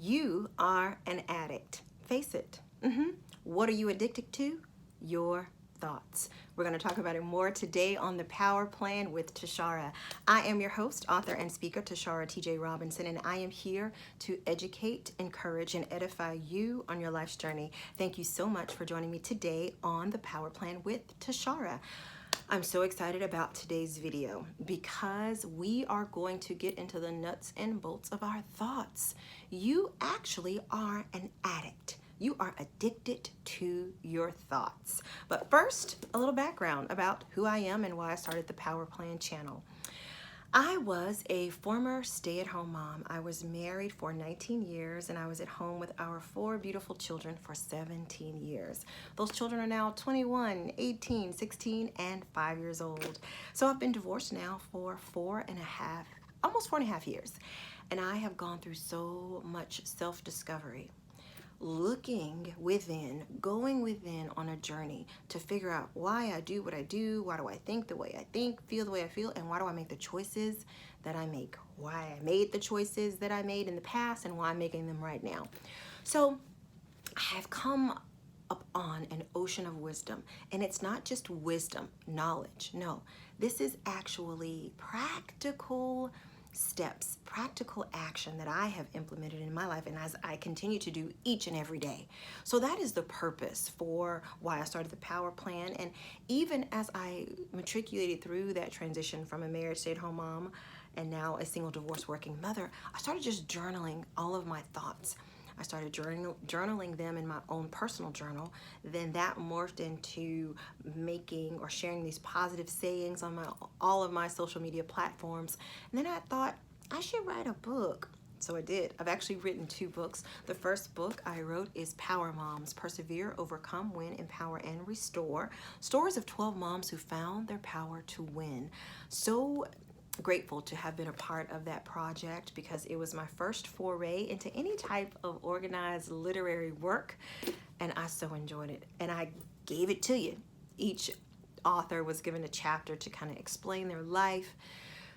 You are an addict. Face it. What are you addicted to? Your thoughts. We're going to talk about it more today on The Power Plan with Tashara. I am your host, author, and speaker, Tashara T.J. Robinson, and I am here to educate, encourage, and edify you on your life's journey. Thank you so much for joining me today on The Power Plan with Tashara. I'm so excited about today's video because we are going to get into the nuts and bolts of our thoughts. You actually are an addict. You are addicted to your thoughts. But first, a little background about who I am and why I started the Power Plan channel. I was a former stay-at-home mom. I was married for 19 years and I was at home with our 4 beautiful children for 17 years. Those children are now 21, 18, 16, and 5 years old. So I've been divorced now for almost 4.5 years. And I have gone through so much self-discovery, looking within, going within on a journey to figure out why I do what I do, why do I think the way I think, feel the way I feel, and why do I make the choices that I make, why I made the choices that I made in the past, and why I'm making them right now. So I have come up on an ocean of wisdom, and it's not just wisdom, knowledge. No, this is actually practical steps, practical action that I have implemented in my life and as I continue to do each and every day. So that is the purpose for why I started the Power Plan. And even as I matriculated through that transition from a married stay-at-home mom and now a single divorced working mother, I started just journaling all of my thoughts. I started journaling them in my own personal journal. Then that morphed into making or sharing these positive sayings on all of my social media platforms. And then I thought I should write a book. So I did. I've actually written 2 books. The first book I wrote is Power Moms: Persevere, Overcome, Win, Empower, and Restore. Stories of 12 moms who found their power to win. So grateful to have been a part of that project because it was my first foray into any type of organized literary work, and I so enjoyed it. And I gave it to you. Each author was given a chapter to kind of explain their life.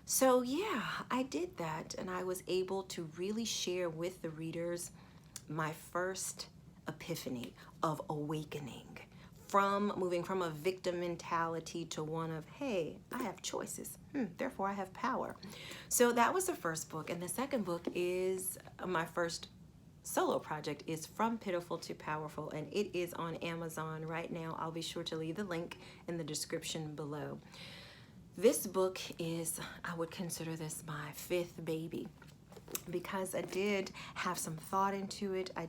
So yeah, I did that, and I was able to really share with the readers my first epiphany of awakening, from moving from a victim mentality to one of, hey, I have choices, therefore I have power. So that was the first book. And the second book is my first solo project, is From Pitiful to Powerful, and it is on Amazon right now. I'll be sure to leave the link in the description below. This book is, I would consider this my 5th baby, because I did have some thought into it. I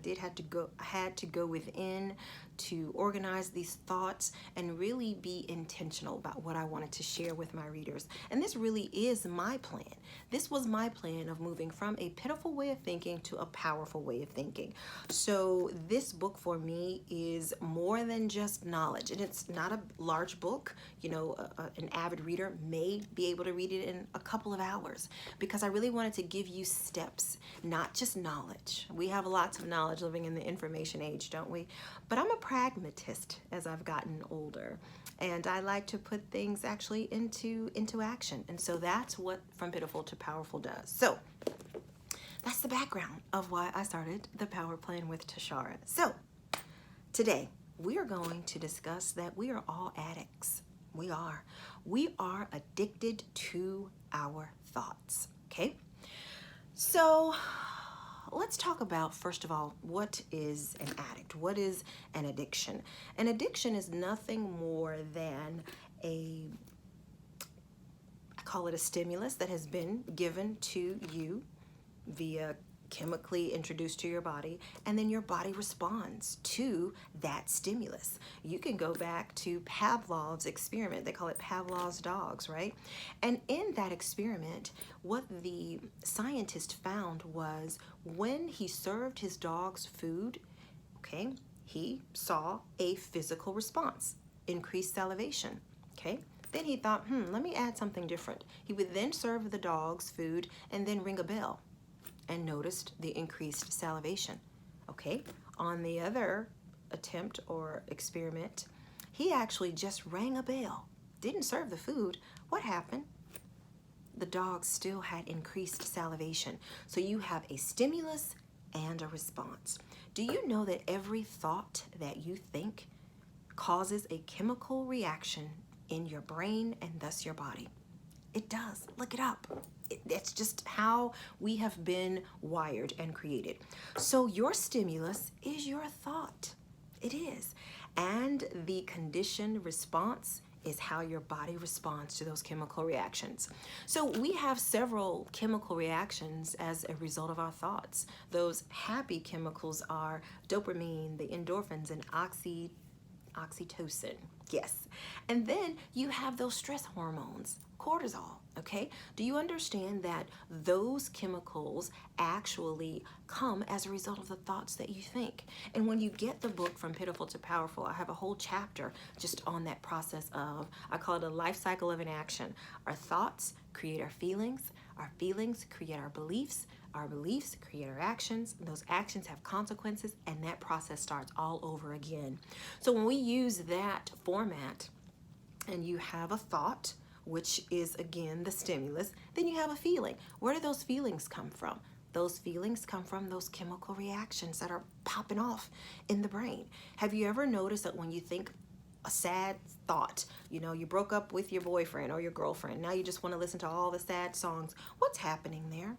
had to go within to organize these thoughts and really be intentional about what I wanted to share with my readers. And this really is my plan. This was my plan of moving from a pitiful way of thinking to a powerful way of thinking. So this book for me is more than just knowledge, and it's not a large book. You know, an avid reader may be able to read it in a couple of hours, because I really wanted to give you steps, not just knowledge. We have lots of knowledge living in the information age, don't we? But I'm a pragmatist as I've gotten older, and I like to put things actually into action. And so that's what From Pitiful to Powerful does. So that's the background of why I started the Power Plan with Tashara. So today we are going to discuss that we are all addicts. We are addicted to our thoughts. Okay, so let's talk about, first of all, what is an addict? What is an addiction? An addiction is nothing more than I call it a stimulus that has been given to you via chemically introduced to your body, and then your body responds to that stimulus. You can go back to Pavlov's experiment. They call it Pavlov's dogs, right? And in that experiment, what the scientist found was when he served his dogs food, okay, he saw a physical response, increased salivation, okay? Then he thought, let me add something different. He would then serve the dogs food and then ring a bell, and noticed the increased salivation. Okay, on the other attempt or experiment, he actually just rang a bell, didn't serve the food. What happened? The dogs still had increased salivation. So you have a stimulus and a response. Do you know that every thought that you think causes a chemical reaction in your brain and thus your body? It does. Look it up. It's just how we have been wired and created. So your stimulus is your thought. It is. And the conditioned response is how your body responds to those chemical reactions. So we have several chemical reactions as a result of our thoughts. Those happy chemicals are dopamine, the endorphins, and oxytocin. Yes. And then you have those stress hormones, cortisol, okay? Do you understand that those chemicals actually come as a result of the thoughts that you think? And when you get the book From Pitiful to Powerful, I have a whole chapter just on that process of, I call it a life cycle of inaction. Our thoughts create our feelings create our beliefs create our actions, and those actions have consequences, and that process starts all over again. So when we use that format and you have a thought, which is again the stimulus, then you have a feeling. Where do those feelings come from? Those feelings come from those chemical reactions that are popping off in the brain. Have you ever noticed that when you think a sad thought, you broke up with your boyfriend or your girlfriend, now you just want to listen to all the sad songs? What's happening there?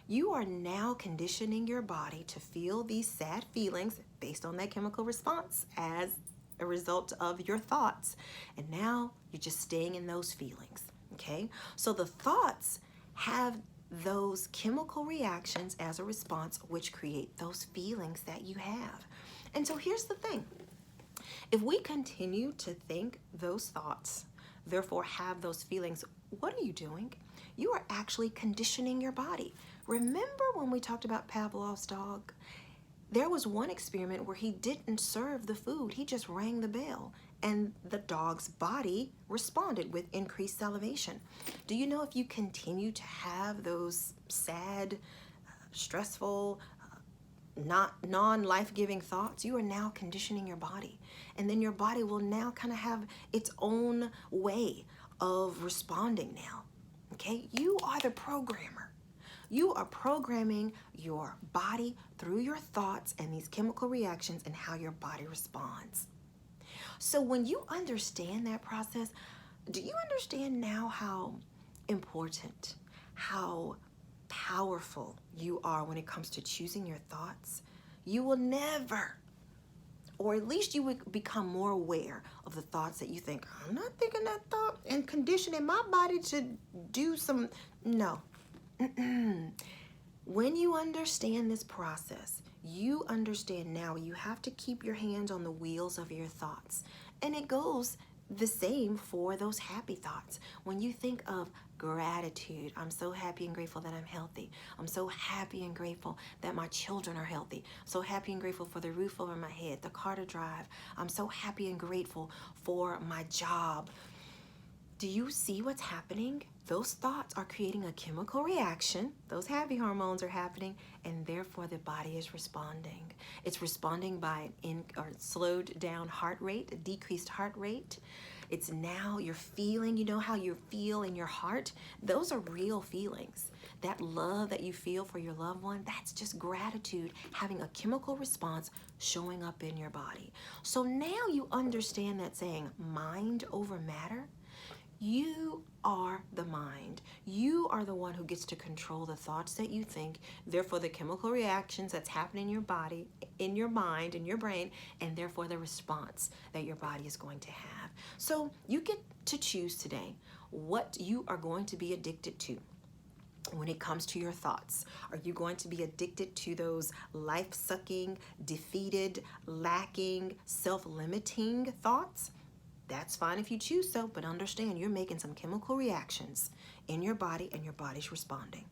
You are now conditioning your body to feel these sad feelings based on that chemical response as a result of your thoughts. And now you're just staying in those feelings, okay? So the thoughts have those chemical reactions as a response, which create those feelings that you have. And so here's the thing. If we continue to think those thoughts, therefore have those feelings, what are you doing? You are actually conditioning your body. Remember when we talked about Pavlov's dog? There was one experiment where he didn't serve the food. He just rang the bell, and the dog's body responded with increased salivation. Do you know if you continue to have those sad, stressful, not non-life-giving thoughts, you are now conditioning your body. And then your body will now kind of have its own way of responding now. Okay? You are the programmer. You are programming your body through your thoughts and these chemical reactions and how your body responds. So when you understand that process, do you understand now how important, how powerful you are when it comes to choosing your thoughts? You will never, or at least you would become more aware of the thoughts that you think, I'm not thinking that thought, and conditioning my body to do some, no. When you understand this process, you understand now you have to keep your hands on the wheels of your thoughts. And it goes the same for those happy thoughts. When you think of gratitude, I'm so happy and grateful that I'm healthy. I'm so happy and grateful that my children are healthy. I'm so happy and grateful for the roof over my head, the car to drive. I'm so happy and grateful for my job. Do you see what's happening? Those thoughts are creating a chemical reaction. Those happy hormones are happening, and therefore the body is responding. It's responding by slowed down heart rate, a decreased heart rate. It's now you're feeling, you know how you feel in your heart? Those are real feelings. That love that you feel for your loved one, that's just gratitude having a chemical response showing up in your body. So now you understand that saying mind over matter. You are the mind. You are the one who gets to control the thoughts that you think, therefore the chemical reactions that's happening in your body, in your mind, in your brain, and therefore the response that your body is going to have. So you get to choose today what you are going to be addicted to when it comes to your thoughts. Are you going to be addicted to those life-sucking, defeated, lacking, self-limiting thoughts? That's fine if you choose so, but understand you're making some chemical reactions in your body and your body's responding.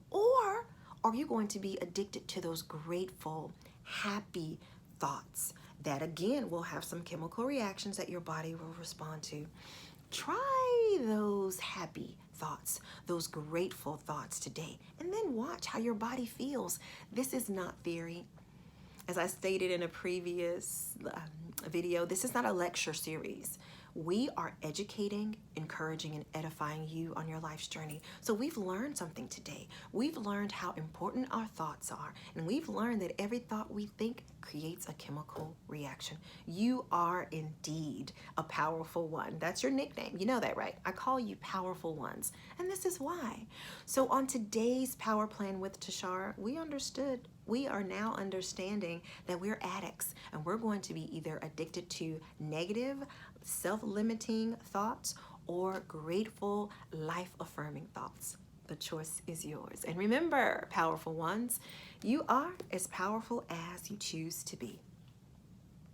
Or are you going to be addicted to those grateful, happy thoughts that again will have some chemical reactions that your body will respond to? Try those happy thoughts, those grateful thoughts today, and then watch how your body feels. This is not theory. As I stated in a previous video, this is not a lecture series. We are educating, encouraging, and edifying you on your life's journey. So we've learned something today. We've learned how important our thoughts are, and we've learned that every thought we think creates a chemical reaction. You are indeed a powerful one. That's your nickname. You know that, right? I call you powerful ones, and this is why. So on today's Power Plan with Tashara, we are now understanding that we're addicts, and we're going to be either addicted to negative, self-limiting thoughts or grateful, life-affirming thoughts. The choice is yours. And remember, powerful ones, you are as powerful as you choose to be.